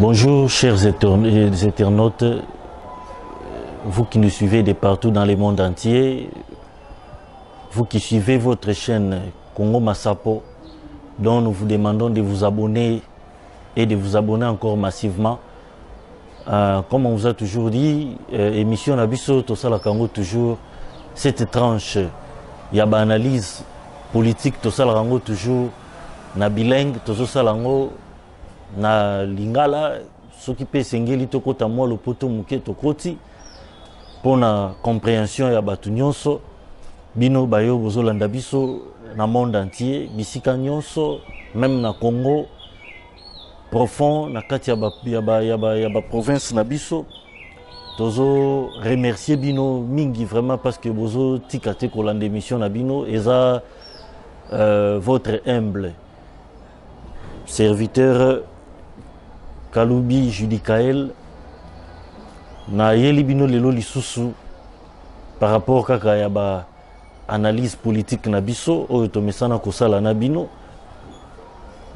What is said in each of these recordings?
Bonjour chers internautes, vous qui nous suivez de partout dans le monde entier, vous qui suivez votre chaîne Congo Massapo, dont nous vous demandons de vous abonner et de vous abonner encore massivement. Comme on vous a toujours dit, émission Nabiso Tosala Kango toujours cette tranche, il y a une analyse politique Tosala Kango toujours, na bilingue Tosala Kango na lingala soki pe sengeli tokota mwa lopoto muke tokoti pona compréhension ya batu nyonso bino bayo bozolanda biso na monde entier bisika nyonso même na Congo profond na kati ya ba province na biso tozo remercier bino mingi vraiment parce que bozo tikate kolanda émission na bino eza votre humble serviteur Kaloubi Judikael na yeli bino lelo lisusu par rapport kaka ya ba analyse politique na biso oyo tomesana kosala na bino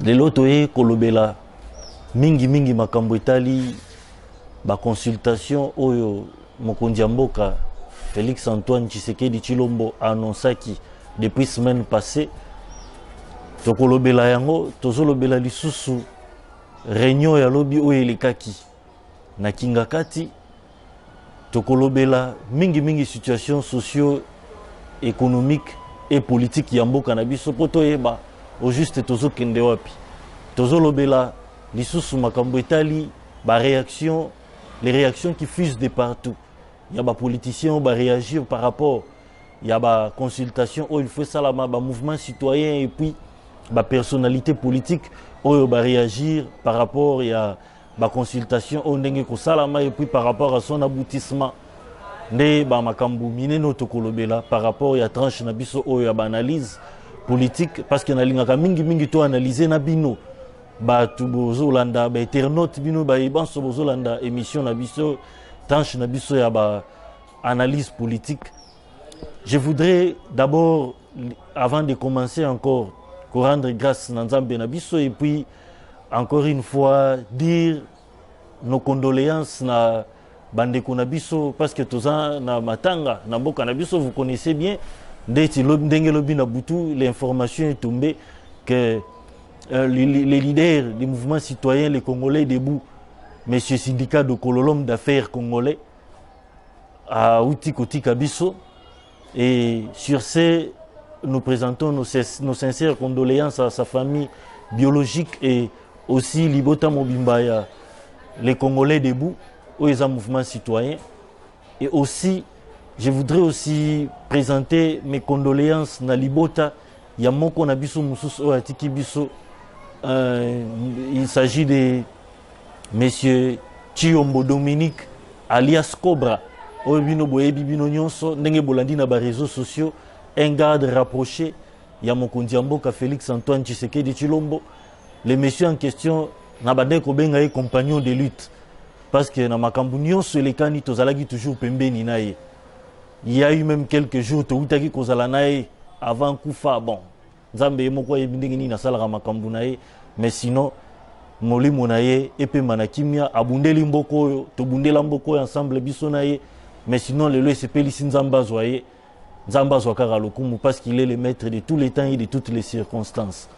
lelo toye kolobela mingi makambo etali ba consultation oyo mokonzi ya mboka Félix Antoine Tshisekedi Tshilombo annonçaki depuis semaine passée tokolobela yango tozolobela lisusu réunion ya lobi oyo elekaki na Kingakati tokolobela mingi situation socio-économique et politique ya mboka na biso po toyeba au juste tozokende wapi tozolobela lisusu makambo etali ba réaction les réactions qui fusent de partout ya ba politiciens ba réagir par rapport ya ba consultation où il faut salama ba mouvement citoyen et puis ba personnalité politique oyo ba réagir par rapport à ba consultation au ndenge ko salama et puis par rapport à son aboutissement ne ba makambu mineno tokolobela par rapport à tranche na biso oyo ba analyse politique parce que na lingaka mingi to analyser na bino ba tubozolanda ba internaute bino ba ibanso bozolanda émission na biso tranche na biso ya ba analyse politique. Je voudrais d'abord avant de commencer encore rendre grâce à Nzambe Nabiso et puis encore une fois dire nos condoléances na Bandeko Nabiso parce que toza na matanga na mboka Nabiso vous connaissez bien ndeti ndenge lobi na butu l'information est tombée que les leaders des mouvements citoyens les Congolais debout monsieur syndicat de l'homme d'affaires congolais à Outi Kabiso et sur ces nous présentons nos sincères condoléances à sa famille biologique et aussi Libota Mobimbaya, les Congolais debout, où ils ont un mouvement citoyen. Et aussi, je voudrais aussi présenter mes condoléances à Libota, Yamoko Nabiso Moussous Oatiki Biso. Il s'agit de M. Chiombo Dominique, alias Cobra, Obino Boebi Bino Nyonso, Nenge Bolandi na ba réseaux sociaux. Un garde rapproché, Yamokonzi Mboka Félix Antoine Tshisekedi Tshilombo. Les messieurs en question n'abadé kobenga et compagnons de lutte. Parce que na makambunyon sur les cani tozalaki toujours pembeni nae. Il y a eu même quelques jours to utaki kozala nae avant Koufa. Bon, Nzambe moko yebindengini na sala makambu nae, mais sinon molimo nae epe manakimia abundeli mboko to bundela mboko ensemble biso nae, mais sinon le lo sepeli Nzamba zoye. Nzamba Zwakara Lokumu parce qu'il est le maître de tous les temps et de toutes les circonstances.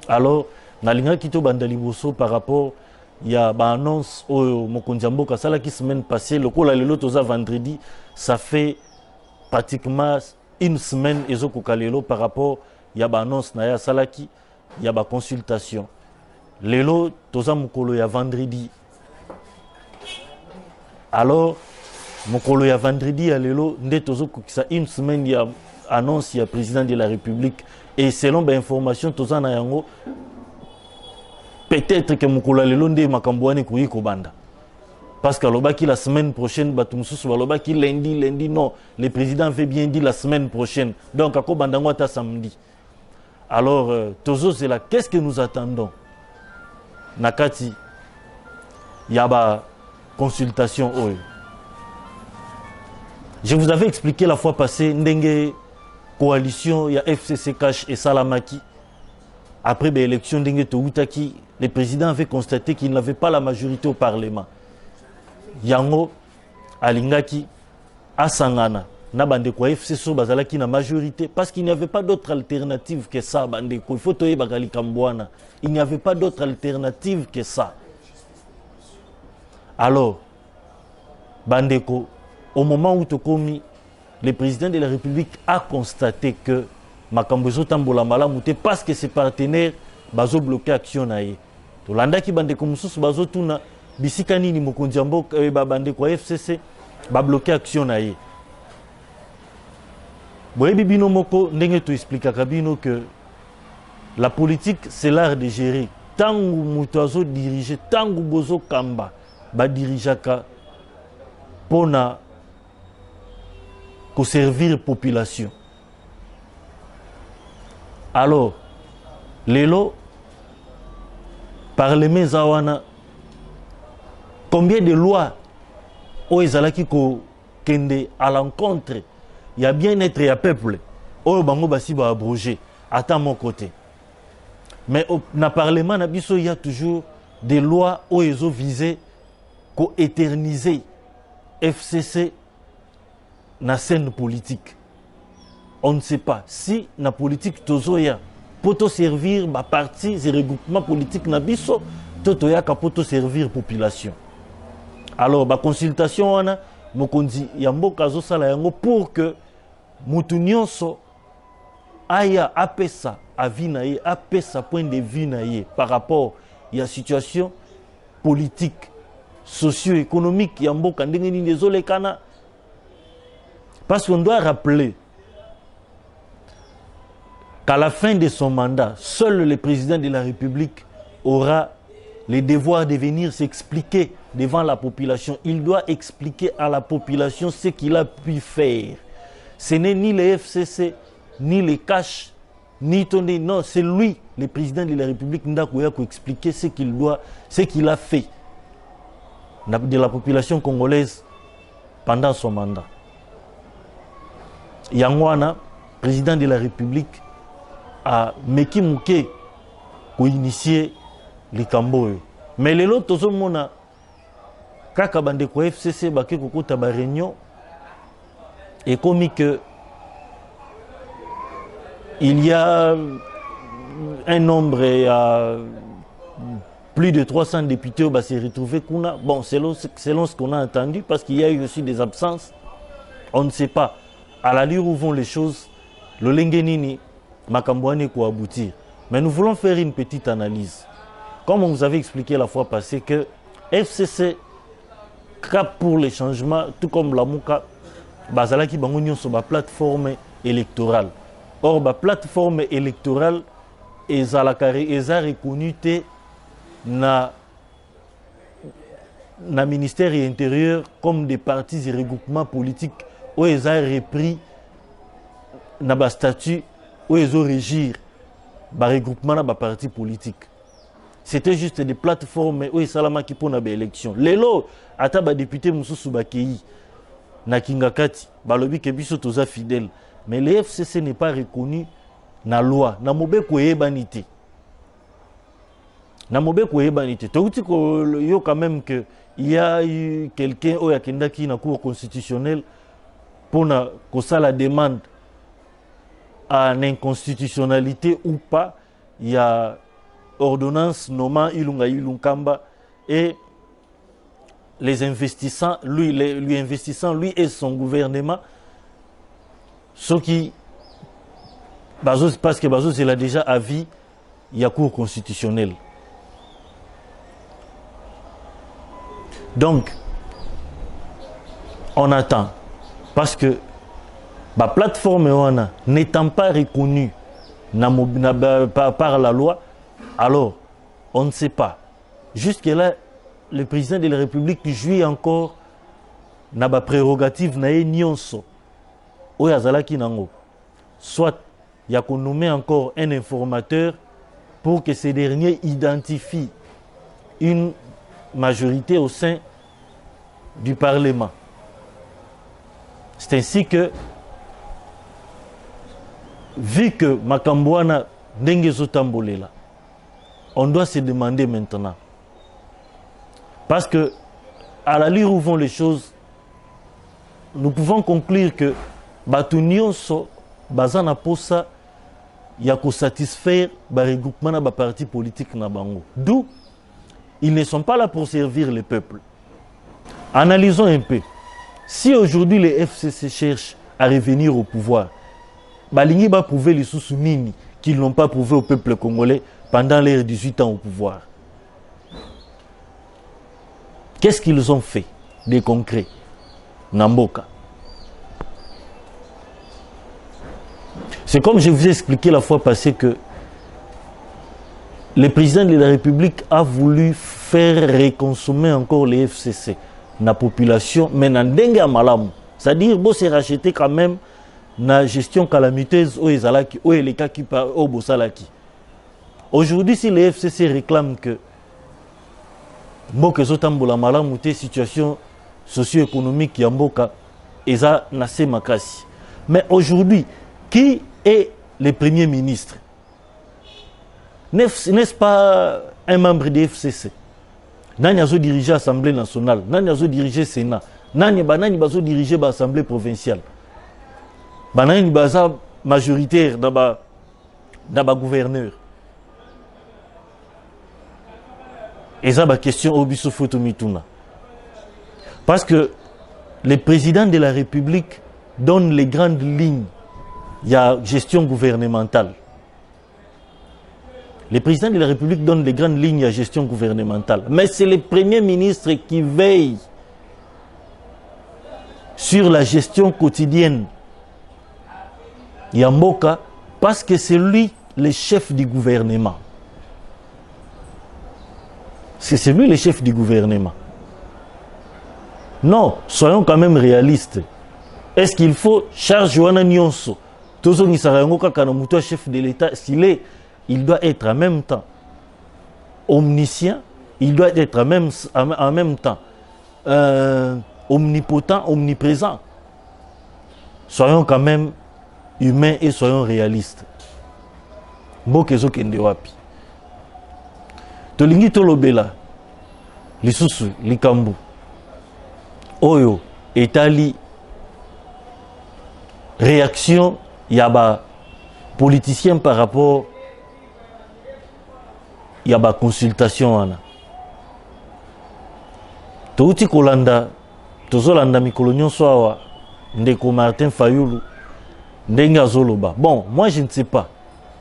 Alors, Nalinga Kito Bandaliboso par rapport, il y a une annonce au Mokondiambo Kasala qui semaine passée, le coup le lotoza vendredi, ça fait pratiquement une semaine et Kalelo par rapport, il y a une annonce Naya Salaki, il y a une consultation. Le lot toza mukolo ya vendredi. Alors, Mokolo ya vendredi à lelo ndetozo kukisa une semaine ya annonce ya président de la République et selon ba information toza na yango peut-être que mokolo ya lelo nde makambo wane kuyi kobanda parce que lobaki la semaine prochaine batumususu balobaki lundi non le président veut bien dire la semaine prochaine donc akobanda ngo ata samedi. Alors tozo c'est là qu'est-ce que nous attendons nakati yaba consultation oyo. Je vous avais expliqué la fois passée, Ndenge coalition, il y a FCC Cash et Salamaki. Après l'élection, Ndenge Toutaki, le président avait constaté qu'il n'avait pas la majorité au Parlement. Yango, Alingaki, Asangana, Nabandeko FCSO, Bazalaki na majorité, parce qu'il n'y avait pas d'autre alternative que ça, Bandeko. Il faut toyer Bagali Kambouana. Il n'y avait pas d'autre alternative que ça. Alors, Bandeko, au moment où Tokomi, le président de la République a constaté que Makambozo Tambola Malamouté, parce que ses partenaires bazo bloqué action naïe. Tolanda ki Bandeko Moussous bazo tuna bisikani ni Mokondiambo Bandeko FCC ba bloqué action naïe. Boyebi bino moko ndenge to explique kabino que la politique c'est l'art de gérer. Tangu mutoazo diriger, tangu bozo kamba ba dirijaka pona ko servir population. Alors, Lelo, par les mains Zawana, combien de lois au Ezalaki ko kende à l'encontre, il y a bien-être et à peuple, au Bango Bassi va abroger, à mon côté. Mais au Parlement, il y a toujours des lois au Ezo visées, ko éterniser FCC na scène politique. On ne sait pas si la politique tozoya poto servir ma parti et regroupement politique na biso totoya ka poto servir population. Alors ba consultation wana mokonzi ya mboka zo sala yango pour que mutu nyonso aya apesa avis na ye apesa point de vue na ye par rapport ya situation politique socio-économique ya mboka ndenge nini ezolekana. Parce qu'on doit rappeler qu'à la fin de son mandat, seul le président de la République aura le devoir de venir s'expliquer devant la population. Il doit expliquer à la population ce qu'il a pu faire. Ce n'est ni le FCC, ni les cash, ni Tondé. Non, c'est lui, le président de la République, Ndakoya, qui expliquer ce qu'il a fait de la population congolaise pendant son mandat. Yangwana, président de la République, a Meki Mouké pour initier les Camboy. Mais les autres, tout le monde, kaka bandeko FCC, baki kokota ba réunion, et comme que il y a un nombre, il y a plus de 300 députés qui se retrouvent. Bon, selon ce qu'on a entendu, parce qu'il y a eu aussi des absences, on ne sait pas. À l'allure où vont les choses, le Lengenini, Makambouane pour aboutir. Mais nous voulons faire une petite analyse. Comme on vous avait expliqué la fois passée que FCC cap pour les changements, tout comme la Mouka, Bazalaki Bangonyon sur la plateforme électorale. Or, la plateforme électorale est reconnue na ministère intérieur comme des partis et regroupements politiques où ils ont repris na statut où ils ont régir ba regroupement na ba parti politique. C'était juste des plateformes où ils salama qui pour na ba élection. Lelo ata ba député mususu bakei na kingakati balobi ke biso toza fidèle, mais le FCC n'est pas reconnu na loi na mobeko yebanité. Na mobeko yebanité. Touti ko yo quand même que il y a eu quelqu'un au yakendaki na cour constitutionnelle pour la demande à l'inconstitutionnalité ou pas, il y a ordonnance nommant Ilunga Ilunkamba et les investissants, lui et son gouvernement, ce qui, parce que Bazos il a déjà avis, il y a cour constitutionnelle. Donc, on attend. Parce que la plateforme n'étant pas reconnue par la loi, alors on ne sait pas. Jusque-là, le président de la République jouit encore na ba prérogative na nyonso. Oyazalaki nango. Soit il y a qu'on nomme encore un informateur pour que ces derniers identifient une majorité au sein du Parlement. C'est ainsi que, vu que Makambouana Dengezo Tambolela, on doit se demander maintenant. Parce que, à l'allure où vont les choses, nous pouvons conclure que Batunionso, Bazana Posa, il y a qu'à satisfaire le regroupement de partis politiques na bango. D'où ils ne sont pas là pour servir le peuple. Analysons un peu. Si aujourd'hui les FCC cherchent à revenir au pouvoir, Balingi va prouver les sous-nini qu'ils n'ont pas prouvé au peuple congolais pendant leurs 18 ans au pouvoir. Qu'est-ce qu'ils ont fait de concret? Namboka. C'est comme je vous ai expliqué la fois passée que le président de la République a voulu faire reconsommer encore les FCC dans la population, mais dans dengue à malam. C'est-à-dire, bon, c'est racheté quand même la gestion calamiteuse au Ezalaki, au Elekaki, au Bosalaki. Aujourd'hui, si les FCC réclament que Mboka Zotambola malam ou situation socio-économique Yamboka, Eza Nassé Makasi. Mais aujourd'hui, qui est le premier ministre? N'est-ce pas un membre des FCC? Nani a dirigé l'Assemblée nationale, Nani a dirigé le Sénat, Nani a dirigé l'Assemblée provinciale, Nani a majoritaire dans le gouverneur. Et ça, la question au Bissoufoto Mituna. Parce que le président de la République donne les grandes lignes. Il y a gestion gouvernementale. Le président de la République donne les grandes lignes à gestion gouvernementale. Mais c'est le premier ministre qui veille sur la gestion quotidienne. Yamboka, parce que c'est lui le chef du gouvernement. C'est lui le chef du gouvernement. Non, soyons quand même réalistes. Est-ce qu'il faut charge Joana Nyonso? Tozo Nisarango Kakanamuto, chef de l'État, il doit être en même temps omniscient, il doit être en même temps omnipotent, omniprésent. Soyons quand même humains et soyons réalistes. Mbokezo kende wapi. Tolingi tolobela lisusu likambu oyo etali réaction yaba politicien par rapport yaba consultation wana touti kolanda tozolanda mikolo nyonso awa ndeko Martin Fayulu ndenge azoloba. Bon, moi je ne sais pas,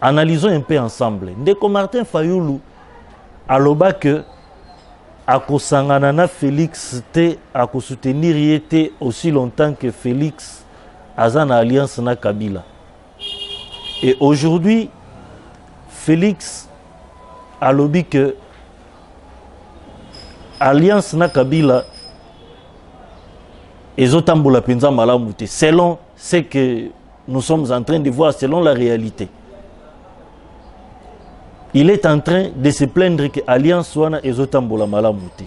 analysons un peu ensemble. Ndeko Martin Fayulu aloba que akosangana na Félix te akosoutenir yete aussi longtemps que Félix aza na alliance na Kabila. Et aujourd'hui Félix alobi que alliance na Kabila ezotambola penza malamu te selon ce que nous sommes en train de voir, selon la réalité. Il est en train de se plaindre que l'Alliance soit ezotambola malamuti.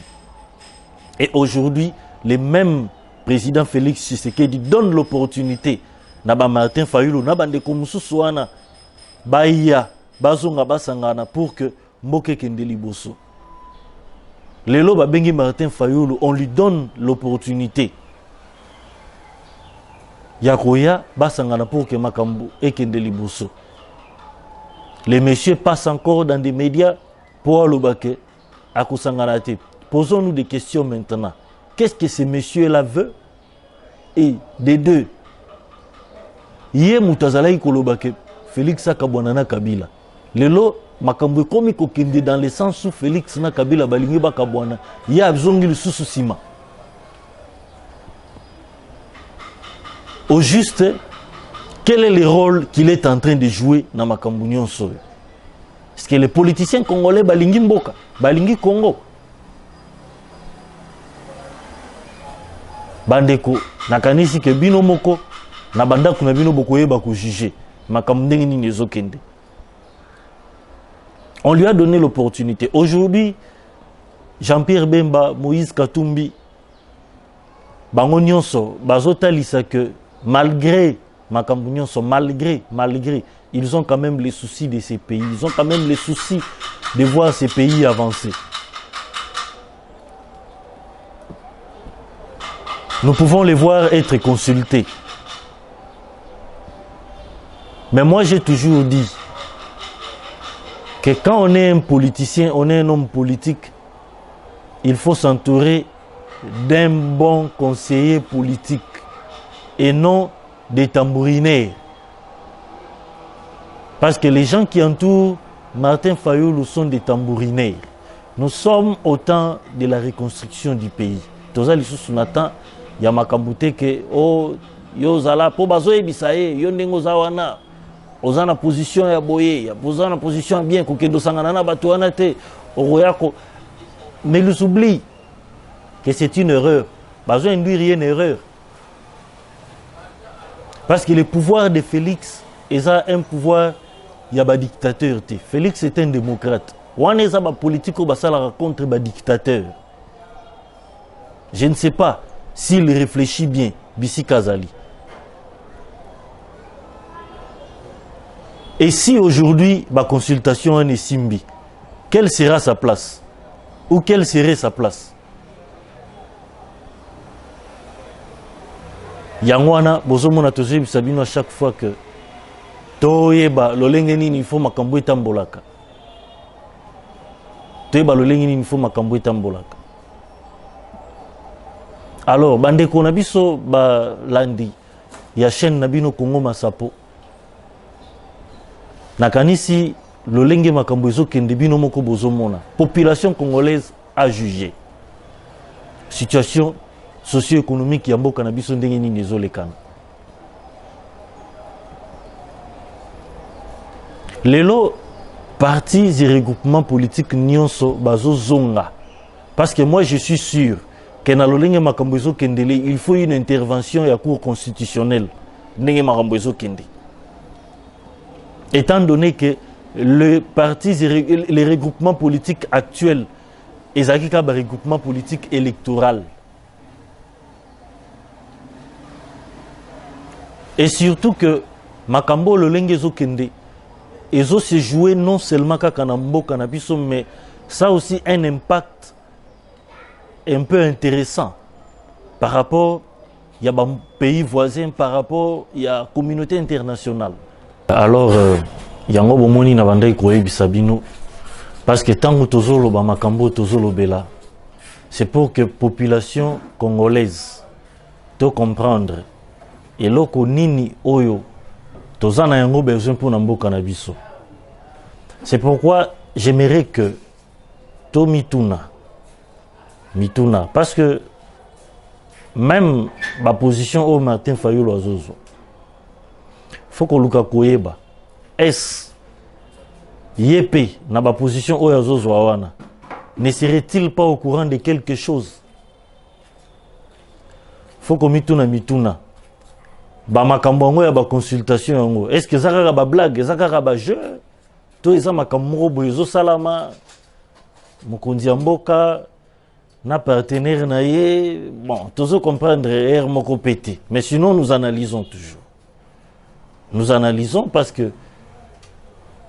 Et aujourd'hui, le même président Félix Tshisekedi donne l'opportunité à Martin Fayulu, à Bandeko Moussousouana, Baïa, Bazonga Basangana pour que Mboke Kendeli Bosso. Lelo Babengi Martin Fayulu, on lui donne l'opportunité. Yakoya Basangana pour que Makambu et Kendeli Bosso. Les messieurs passent encore dans des médias pour Alobake à Kosanganate. Posons-nous des questions maintenant. Qu'est-ce que ces messieurs-là veulent? Et des deux, Yé Moutazalaï Kolobake, Félix Akabouanana Kabila. Lelo, Makambu komi kokende dans le sens où Félix na Kabila balingi bakabouana. Yé Abzongi le sous-sima. Au juste, quel est le rôle qu'il est en train de jouer dans Makambu Nyonso? Est-ce que les politiciens congolais balingi mboka, balingi Congo? Bandeko, nakanisi ke bino moko, na bandaku na bino boko yeba ko juger. Makambu ndenge nini ezokende. On lui a donné l'opportunité. Aujourd'hui, Jean-Pierre Bemba, Moïse Katumbi, bango nyonso, bazota lisa que malgré Makambu Nyonso, malgré, ils ont quand même les soucis de ces pays. Ils ont quand même les soucis de voir ces pays avancer. Nous pouvons les voir être consultés. Mais moi, j'ai toujours dit que quand on est un politicien, on est un homme politique, il faut s'entourer d'un bon conseiller politique et non des tambourinaires. Parce que les gens qui entourent Martin Fayulu sont des tambourinaires. Nous sommes au temps de la reconstruction du pays. Toza lisusu natan ya makambute ke oh yo zala po bazo ebisaye yo ndengo zawana ozana position ya boye ya posana position bien ko kendo sangana na bato wana te okoyako. Mais ils oublient que c'est une erreur. Bazo induire une erreur. Parce que le pouvoir de Félix est un pouvoir il y a un dictateur. Félix est un démocrate. On est un politique contre un dictateur. Je ne sais pas s'il réfléchit bien, Bissi Kazali. Et si aujourd'hui, la consultation est Simbi, quelle sera sa place? Ou quelle serait sa place? Yangwana, bozomona tozo bisabino à chaque fois que toyeba lolenge nini faut makambo etambolaka. Toyeba lolenge nini faut makambo etambolaka. Alors bandeko na biso ba landi ya chaîne na bino Congo Masapo. Nakanisi lolenge makambo ezokende bino moko bozomona. Population congolaise a jugé. Situation socio-économique ya mboka na biso ndenge nini ezolekana. Lelo partis et regroupements politiques nyonso bazo zonga. Parce que moi je suis sûr que na lolenge makambo ezokendele il faut une intervention ya cour constitutionnelle ndenge makambo ezokende. Étant donné que les partis et les regroupements politiques actuels ezaki ka ba regroupement politique électoral. Et surtout que makambo lolenge ezokende ezo se jouer non seulement kaka na mboka na biso mais ça a aussi un impact un peu intéressant par rapport il y a des pays voisins par rapport il y a communauté internationale. Alors yango bomoni na bandai koyebisa bino parce que tango tozolo ba makambo tozolo bela c'est pour que population congolaise to comprendre et loko nini oyo tozana yango besoin pour na mboka na biso. C'est pourquoi j'aimerais que to mituna parce que même ma position au Martin Fayulu azozo faut que luka koyeba est yep na ba position au azozo awana ne serait-il pas au courant de quelque chose? Faut que mituna ba makambo ngo ya ba consultation yango est-ce que zaka ba blague zaka ba jeu to eza makambo boyezo salama mokonzi mboka na partenaire na ye bon tozo comprendre er moko pété mais sinon nous analysons toujours. Nous analysons parce que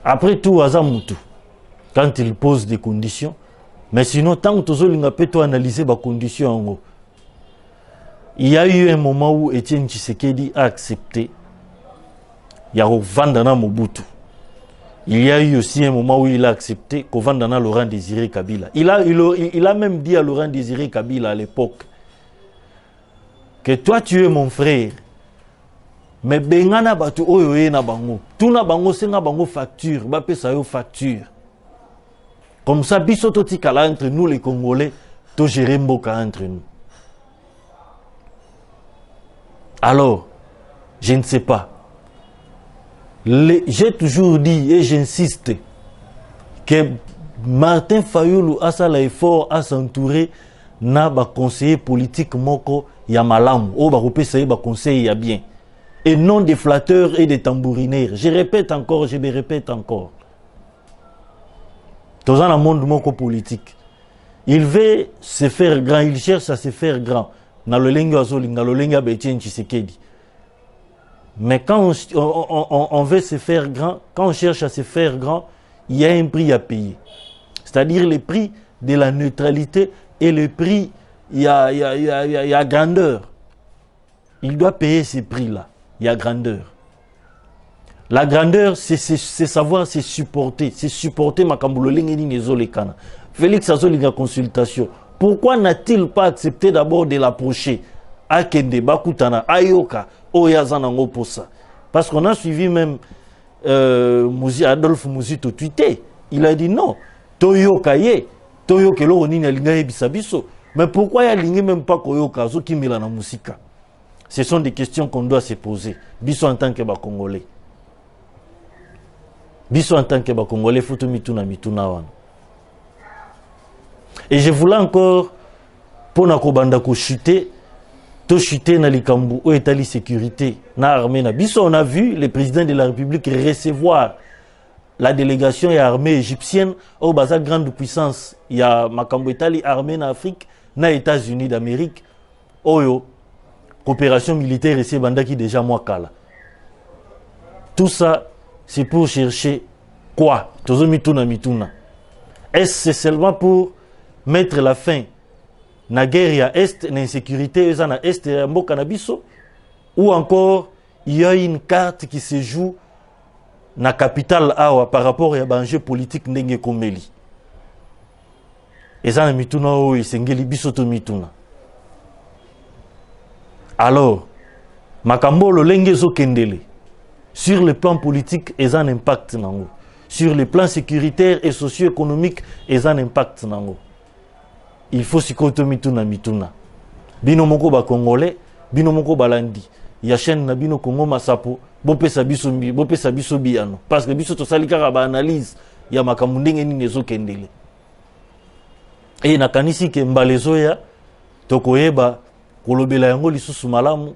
après tout azamutu quand il pose des conditions mais sinon tant que tozo linga peto analyser ba conditions yango. Il y a eu un moment où Etienne Tshisekedi a accepté Vandana Mobutu. Il y a eu aussi un moment où il a accepté que Vandana Laurent Désiré Kabila. Il a même dit à Laurent Désiré Kabila à l'époque que toi tu es mon frère. Mais bengana batu oyo ye na bango. Tuna bango senga bango facture, ba pesa yo facture. Comme ça biso totikala entre nous les Congolais, to gérer mboka entre nous. Alors, je ne sais pas. J'ai toujours dit et j'insiste que Martin Fayulu a ça l'effort à s'entourer na ba conseiller politique moko ya malamu o ba kopesa ba conseil ya bien et non des flatteurs et des tambourinaires. Je répète encore, je me répète encore. Dans un monde moko politique, il veut se faire grand, il cherche à se faire grand. Na lolenga azolinga lolenga Etienne Tshisekedi. Mais quand on veut se faire grand, quand on cherche à se faire grand, il y a un prix à payer. C'est-à-dire le prix de la neutralité et le prix, il y a grandeur. Il doit payer ces prix-là. Il y a grandeur. La grandeur, c'est savoir se supporter. C'est supporter Makambulo Lengeni Nezolekana. Félix Azolinga consultation. Pourquoi n'a-t-il pas accepté d'abord de l'approcher? Akende, Bakutana, Ayoka, Oyazanango pour ça. Parce qu'on a suivi même Adolphe Mouzito tweeté. Il a dit non. Toyoka ye. Toyoka lo onini alinga ebisabiso. Mais pourquoi il n'y a même pas Koyoka zo kimila na musika? Ce sont des questions qu'on doit se poser. Biso en tant que Congolais. Biso en tant que Congolais, faut tout mituna wan. Et je voulais encore, pour Nakobanda ko chuter, to chuter na likambu ou étali sécurité na armée na. Biso on a vu le président de la République recevoir la délégation et armée égyptienne au bazar grande puissance. Il y a Makambo étali armée na Afrique, na États-Unis d'Amérique. Oyo coopération militaire et c'est banda qui déjà moi kala. Tout ça c'est pour chercher quoi? Tozo mituna mituna. Est-ce seulement pour mettre la fin na guerre à est, na insécurité na est ya mboka na biso, ou encore il y a une carte qui se joue na capitale awa par rapport à l'enjeu politique ndenge komeli. Eza na mituna o isengeli biso to mituna. Alors, makambo lolenge zo kendele. Sur le plan politique, ils ont un impact nango. Sur le plan sécuritaire et socio-économique, ils ont un impact nango. Il faut s'y compter mituna mituna. Bino moko ba Congolais, bino moko balandi. Ya chaîne na bino Congo Masapo, bope sabiso biano. Parce que biso to salika ba analyse ya makamundenge ni nezo kendele. Et na kanisi ke mbalezo ya tokoyeba kolobela yango lisusu malamu.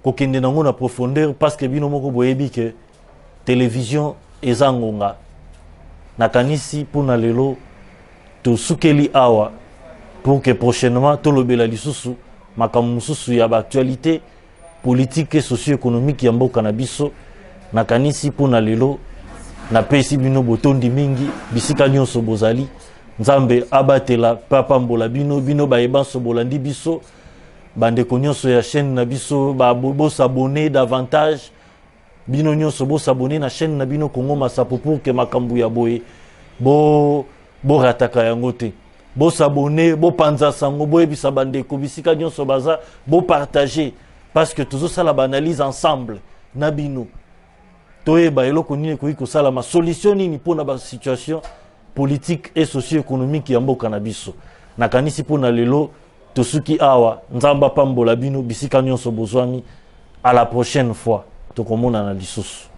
Kokende nango na profondeur parce que bino moko boyebi que télévision ezangonga nakanisi pour na lelo to sukeli awa pour que prochainement to lobela lisusu makamu mususu ya actualité politique et socio-économique ya mboka na biso nakanisi pour na lelo na pesi bino botondi mingi bisika nyonso bozali nzambe abatela papa mbola bino bayeba sobolandi biso. Bande nyonso ya chaîne na biso bo s'abonner davantage bino nyonso bo s'abonner na chaîne na bino Congo Masapo pour que makambu ya boye bo rataka yango te bo s'abonner bo panza sango bo ebisa bande ko bisika nyonso baza bo partager parce que toujours ça la analyse ensemble na bino toyeba eloko nini ko sala ma solution nini pour na situation politique et socio-économique ya mboka na biso nakanisi pour na lelo Tosuki awa, nzamba pambola bino, bisika nyonso bozwami, à la prochaine fois. Tokomona na lisusu.